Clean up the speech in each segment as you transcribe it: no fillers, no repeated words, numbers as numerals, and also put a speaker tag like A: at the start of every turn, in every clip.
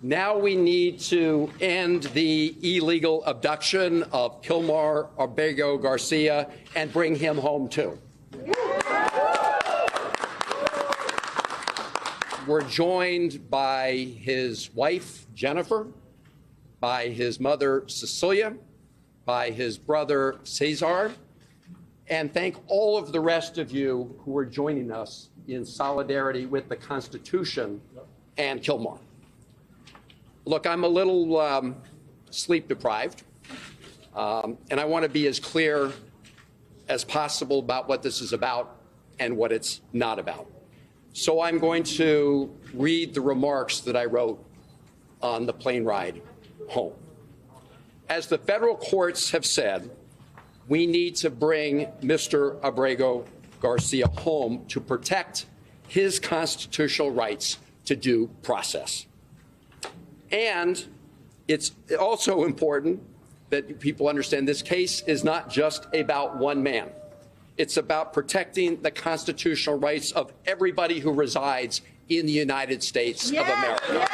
A: Now we need to end the illegal abduction of Kilmar Abrego Garcia and bring him home too. We're joined by his wife, Jennifer, by his mother, Cecilia, by his brother, Cesar, and thank all of the rest of you who are joining us in solidarity with the Constitution and Kilmar. Look, I'm a little sleep deprived, and I want to be as clear as possible about what this is about and what it's not about. So I'm going to read the remarks that I wrote on the plane ride home. As the federal courts have said, we need to bring Mr. Abrego Garcia home to protect his constitutional rights to due process. And it's also important that people understand this case is not just about one man. It's about protecting the constitutional rights of everybody who resides in the United States of America.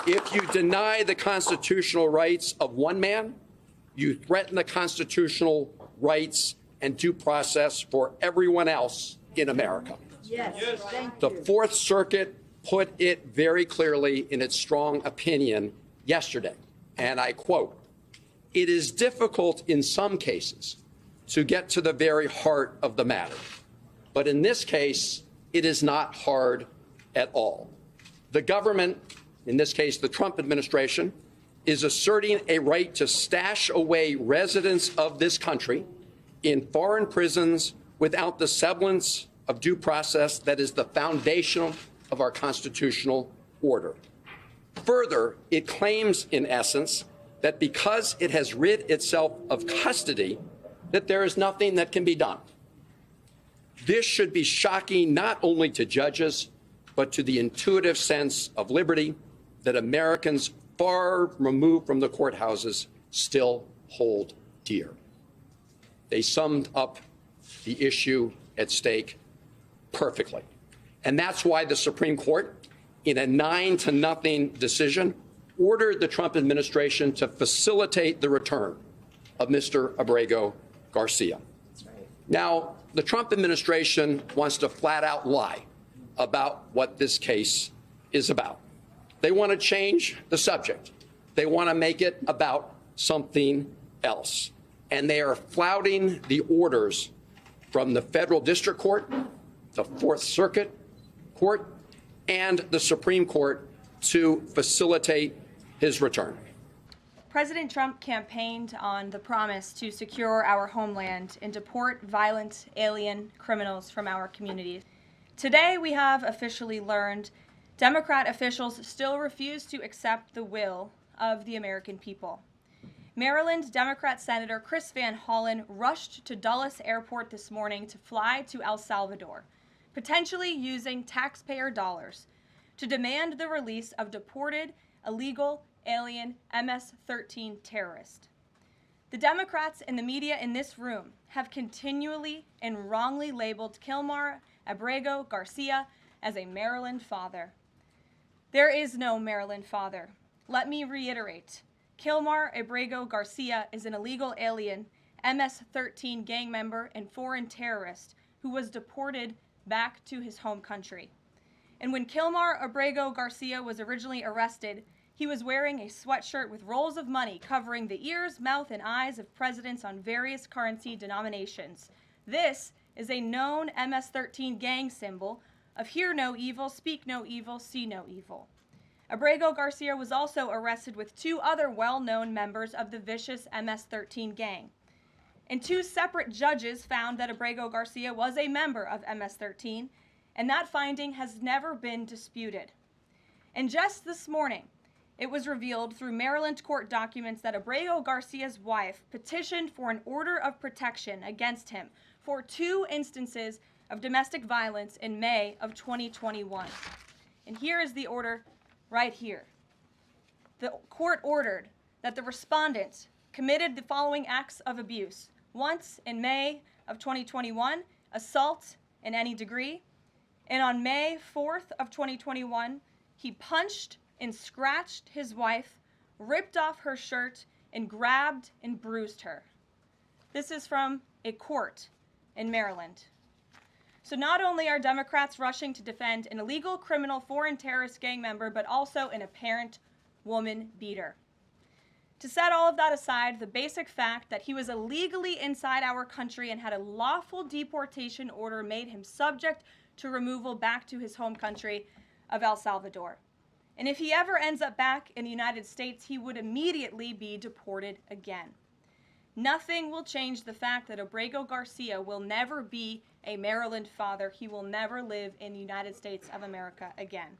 A: If you deny the constitutional rights of one man, you threaten the constitutional rights and due process for everyone else in America. The Fourth Circuit put it very clearly in its strong opinion yesterday, and I quote, "It is difficult in some cases to get to the very heart of the matter, but in this case, it is not hard at all. The government, in this case the Trump administration, is asserting a right to stash away residents of this country in foreign prisons without the semblance of due process that is the foundation of our constitutional order. Further, it claims, in essence, that because it has rid itself of custody, that there is nothing that can be done. This should be shocking not only to judges, but to the intuitive sense of liberty that Americans far removed from the courthouses still hold dear." They summed up the issue at stake perfectly. And that's why the Supreme Court, in a 9-0 decision, ordered the Trump administration to facilitate the return of Mr. Abrego Garcia. Now, the Trump administration wants to flat out lie about what this case is about. They want to change the subject. They want to make it about something else. And they are flouting the orders from the Federal District Court, the Fourth Circuit Court, and the Supreme Court to facilitate his return.
B: President Trump campaigned on the promise to secure our homeland and deport violent alien criminals from our communities. Today, we have officially learned Democrat officials still refuse to accept the will of the American people. Maryland Democrat Senator Chris Van Hollen rushed to Dulles Airport this morning to fly to El Salvador, potentially using taxpayer dollars to demand the release of deported illegal alien MS-13 terrorist. The Democrats and the media in this room have continually and wrongly labeled Kilmar Abrego Garcia as a Maryland father. There is no Maryland father. Let me reiterate. Kilmar Abrego Garcia is an illegal alien, MS-13 gang member and foreign terrorist who was deported back to his home country. And when Kilmar Abrego Garcia was originally arrested, he was wearing a sweatshirt with rolls of money covering the ears, mouth, and eyes of presidents on various currency denominations. This is a known MS-13 gang symbol of hear no evil, speak no evil, see no evil. Abrego Garcia was also arrested with 2 other well-known members of the vicious MS-13 gang. And 2 separate judges found that Abrego Garcia was a member of MS-13, and that finding has never been disputed. And just this morning, it was revealed through Maryland court documents that Abrego Garcia's wife petitioned for an order of protection against him for 2 instances of domestic violence in May of 2021. And here is the order right here. The court ordered that the respondent committed the following acts of abuse. Once in May of 2021, assault in any degree, And on May 4th of 2021, he punched and scratched his wife, ripped off her shirt, and grabbed and bruised her. This is from a court in Maryland. So not only are Democrats rushing to defend an illegal criminal foreign terrorist gang member, but also an apparent woman beater. To set all of that aside, the basic fact that he was illegally inside our country and had a lawful deportation order made him subject to removal back to his home country of El Salvador. And if he ever ends up back in the United States, he would immediately be deported again. Nothing will change the fact that Abrego Garcia will never be a Maryland father. He will never live in the United States of America again.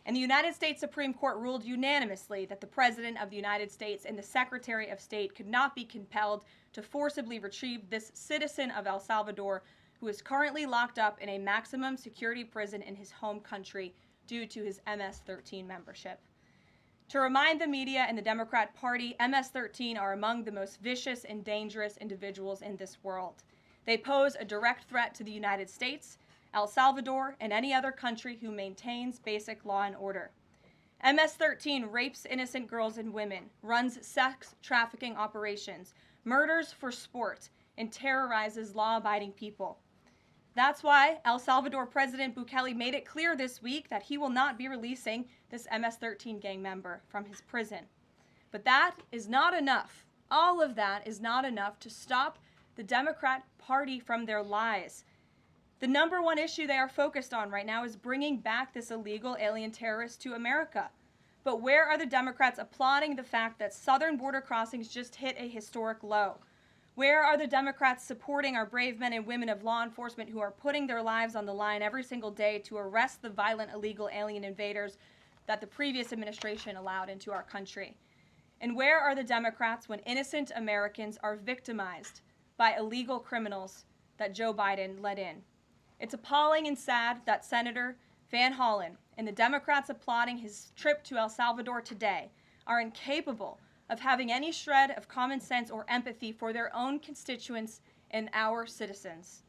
B: And the United States Supreme Court ruled unanimously that the President of the United States and the Secretary of State could not be compelled to forcibly retrieve this citizen of El Salvador who is currently locked up in a maximum security prison in his home country due to his MS-13 membership. To remind the media and the Democrat Party, MS-13 are among the most vicious and dangerous individuals in this world. They pose a direct threat to the United States, El Salvador, and any other country who maintains basic law and order. MS-13 rapes innocent girls and women, runs sex trafficking operations, murders for sport, and terrorizes law-abiding people. That's why El Salvador President Bukele made it clear this week that he will not be releasing this MS-13 gang member from his prison. But that is not enough. All of that is not enough to stop the Democrat Party from their lies. The number one issue they are focused on right now is bringing back this illegal alien terrorist to America. But where are the Democrats applauding the fact that southern border crossings just hit a historic low? Where are the Democrats supporting our brave men and women of law enforcement who are putting their lives on the line every single day to arrest the violent illegal alien invaders that the previous administration allowed into our country? And where are the Democrats when innocent Americans are victimized by illegal criminals that Joe Biden let in? It's appalling and sad that Senator Van Hollen and the Democrats applauding his trip to El Salvador today are incapable of having any shred of common sense or empathy for their own constituents and our citizens.